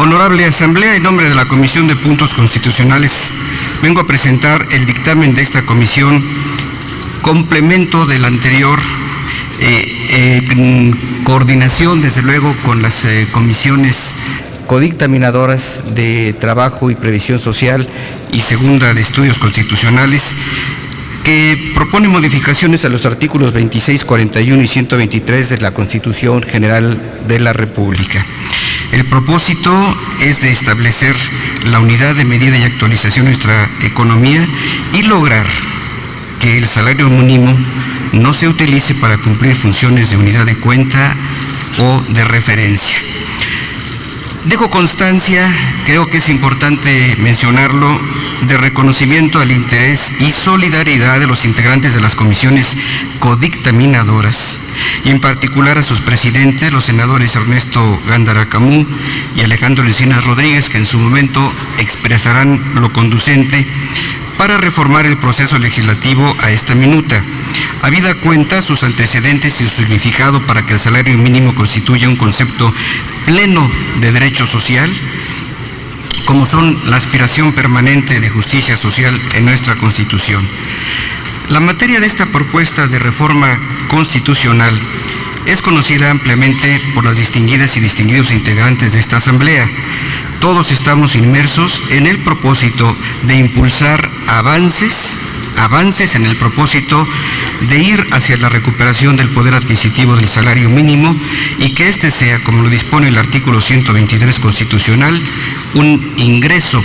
Honorable Asamblea, en nombre de la Comisión de Puntos Constitucionales, vengo a presentar el dictamen de esta comisión, complemento del anterior, en coordinación, desde luego, con las comisiones codictaminadoras de Trabajo y Previsión Social y segunda de Estudios Constitucionales, que propone modificaciones a los artículos 26, 41 y 123 de la Constitución General de la República. El propósito es de establecer la unidad de medida y actualización de nuestra economía y lograr que el salario mínimo no se utilice para cumplir funciones de unidad de cuenta o de referencia. Dejo constancia, creo que es importante mencionarlo, de reconocimiento al interés y solidaridad de los integrantes de las comisiones codictaminadoras, y en particular a sus presidentes, los senadores Ernesto Gándara Camú y Alejandro Encinas Rodríguez, que en su momento expresarán lo conducente para reformar el proceso legislativo a esta minuta, habida cuenta sus antecedentes y su significado para que el salario mínimo constituya un concepto pleno de derecho social, como son la aspiración permanente de justicia social en nuestra Constitución. La materia de esta propuesta de reforma constitucional es conocida ampliamente por las distinguidas y distinguidos integrantes de esta Asamblea. Todos estamos inmersos en el propósito de impulsar avances en el propósito de ir hacia la recuperación del poder adquisitivo del salario mínimo y que éste sea, como lo dispone el artículo 123 constitucional, un ingreso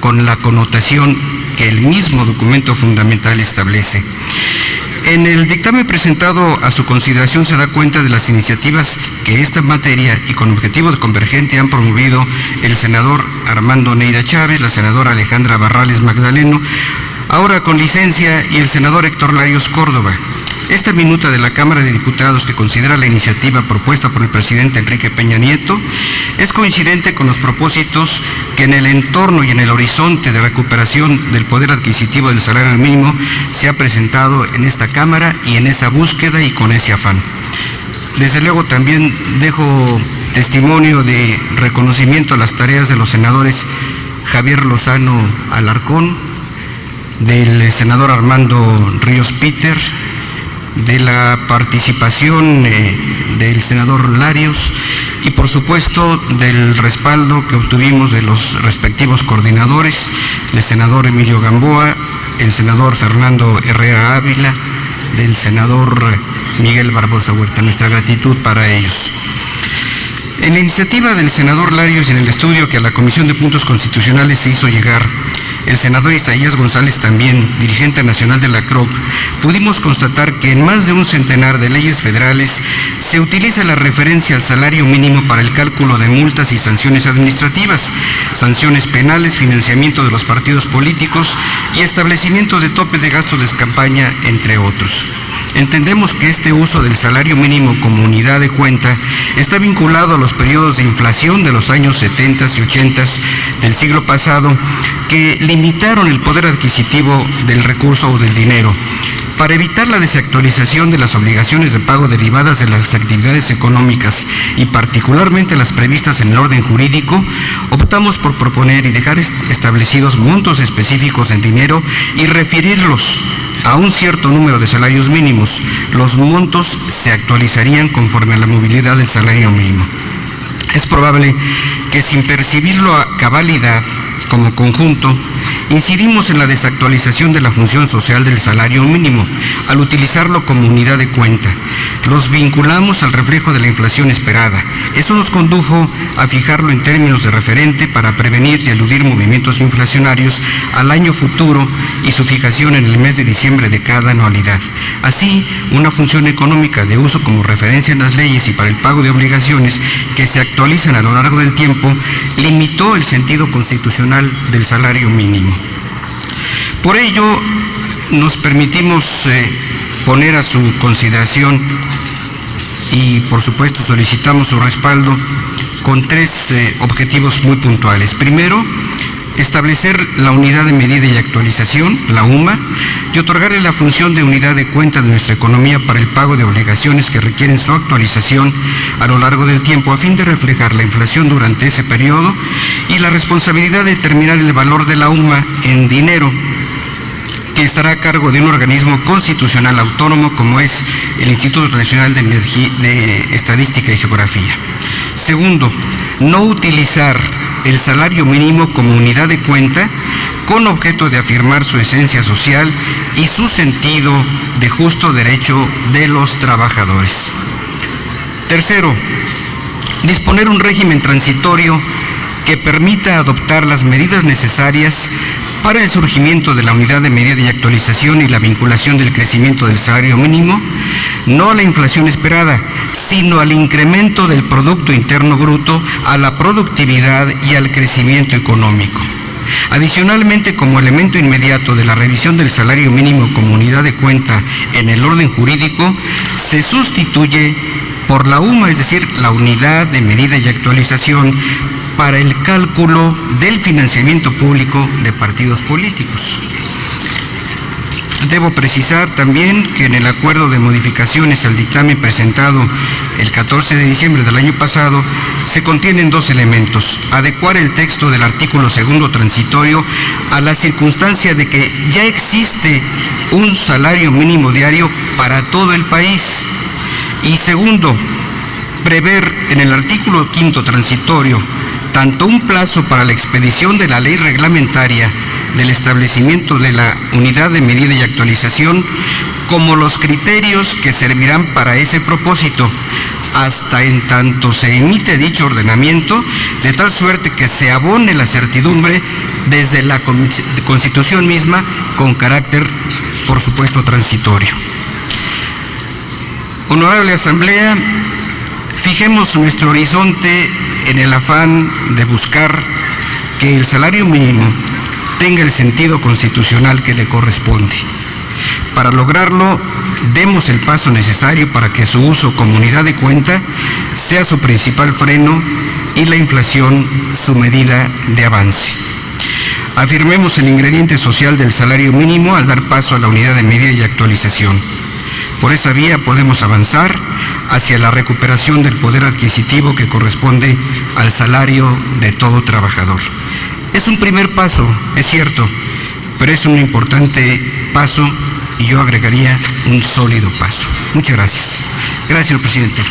con la connotación que el mismo documento fundamental establece. En el dictamen presentado a su consideración se da cuenta de las iniciativas que esta materia y con objetivo convergente han promovido el senador Armando Neira Chávez, la senadora Alejandra Barrales Magdaleno, ahora con licencia, y el senador Héctor Larios Córdoba. Esta minuta de la Cámara de Diputados, que considera la iniciativa propuesta por el presidente Enrique Peña Nieto, es coincidente con los propósitos que en el entorno y en el horizonte de recuperación del poder adquisitivo del salario mínimo se ha presentado en esta Cámara y en esa búsqueda y con ese afán. Desde luego también dejo testimonio de reconocimiento a las tareas de los senadores Javier Lozano Alarcón, del senador Armando Ríos Peter, de la participación del senador Larios y por supuesto del respaldo que obtuvimos de los respectivos coordinadores, el senador Emilio Gamboa, el senador Fernando Herrera Ávila, del senador Miguel Barbosa Huerta. Nuestra gratitud para ellos. En la iniciativa del senador Larios y en el estudio que a la Comisión de Puntos Constitucionales se hizo llegar el senador Isaías González, también dirigente nacional de la CROC, pudimos constatar que en más de un centenar de leyes federales se utiliza la referencia al salario mínimo para el cálculo de multas y sanciones administrativas, sanciones penales, financiamiento de los partidos políticos y establecimiento de topes de gastos de campaña, entre otros. Entendemos que este uso del salario mínimo como unidad de cuenta está vinculado a los periodos de inflación de los años 70 y 80 del siglo pasado, que limitaron el poder adquisitivo del recurso o del dinero. Para evitar la desactualización de las obligaciones de pago derivadas de las actividades económicas y particularmente las previstas en el orden jurídico, optamos por proponer y dejar establecidos montos específicos en dinero y referirlos a un cierto número de salarios mínimos. Los montos se actualizarían conforme a la movilidad del salario mínimo. Es probable que sin percibirlo a cabalidad, como conjunto, incidimos en la desactualización de la función social del salario mínimo al utilizarlo como unidad de cuenta. Los vinculamos al reflejo de la inflación esperada. Eso nos condujo a fijarlo en términos de referente para prevenir y eludir movimientos inflacionarios al año futuro y su fijación en el mes de diciembre de cada anualidad. Así, una función económica de uso como referencia en las leyes y para el pago de obligaciones que se actualizan a lo largo del tiempo limitó el sentido constitucional del salario mínimo. Por ello, nos permitimos poner a su consideración y, por supuesto, solicitamos su respaldo con tres objetivos muy puntuales. Primero, establecer la unidad de medida y actualización, la UMA, y de otorgarle la función de unidad de cuenta de nuestra economía para el pago de obligaciones que requieren su actualización a lo largo del tiempo, a fin de reflejar la inflación durante ese periodo y la responsabilidad de determinar el valor de la UMA en dinero, que estará a cargo de un organismo constitucional autónomo como es el Instituto Nacional de Estadística y Geografía. Segundo, no utilizar el salario mínimo como unidad de cuenta con objeto de afirmar su esencia social y su sentido de justo derecho de los trabajadores. Tercero, disponer un régimen transitorio que permita adoptar las medidas necesarias para el surgimiento de la unidad de medida y actualización y la vinculación del crecimiento del salario mínimo, no a la inflación esperada, sino al incremento del Producto Interno Bruto, a la productividad y al crecimiento económico. Adicionalmente, como elemento inmediato de la revisión del salario mínimo como unidad de cuenta en el orden jurídico, se sustituye por la UMA, es decir, la unidad de medida y actualización, para el cálculo del financiamiento público de partidos políticos. Debo precisar también que en el acuerdo de modificaciones al dictamen presentado el 14 de diciembre del año pasado, se contienen dos elementos: adecuar el texto del artículo segundo transitorio a la circunstancia de que ya existe un salario mínimo diario para todo el país, y segundo, prever en el artículo quinto transitorio tanto un plazo para la expedición de la ley reglamentaria del establecimiento de la unidad de medida y actualización, como los criterios que servirán para ese propósito, hasta en tanto se emite dicho ordenamiento, de tal suerte que se abone la certidumbre desde la Constitución misma, con carácter, por supuesto, transitorio. Honorable Asamblea, fijemos nuestro horizonte en el afán de buscar que el salario mínimo tenga el sentido constitucional que le corresponde. Para lograrlo, demos el paso necesario para que su uso como unidad de cuenta sea su principal freno y la inflación su medida de avance. Afirmemos el ingrediente social del salario mínimo al dar paso a la unidad de medida y actualización. Por esa vía podemos avanzar hacia la recuperación del poder adquisitivo que corresponde al salario de todo trabajador. Es un primer paso, es cierto, pero es un importante paso y yo agregaría un sólido paso. Muchas gracias. Gracias, señor presidente.